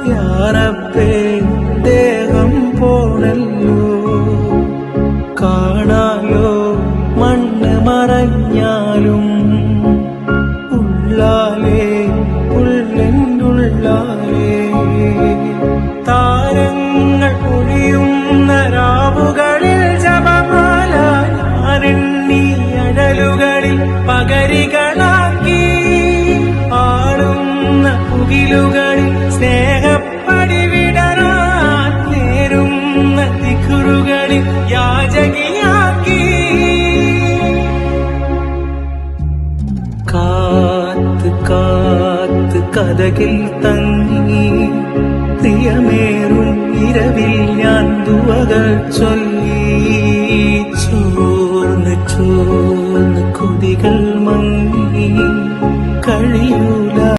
യാറപ്പേ ദേഹം പോണല്ലോ കാണാലോ മണ്ണ് മറഞ്ഞാലും ഉള്ളാലേ ഉള്ളിനുള്ളാലേ താരങ്ങൾ പൊഴിയുന്ന രാവുകളിൽ ജപമാല ഞാനെണ്ണി അഴലുകളിൽ പകരികളാക്കി ആടുന്ന പുകിലുകളിൽ സ്നേഹപ്പടി വിടരാൻ നേരുന്ന ദിക്റുകളിൽ യാചകിയാക്കി കാത്ത് കാത്ത് കഥകിൽ തങ്ങി പ്രിയമേറും ഇരവിൽ ഞാൻ ദുവകൾ ചൊല്ലി ചോർന്ന് ചോർന്ന് കൊതികൾ മങ്ങി കഴിയൂ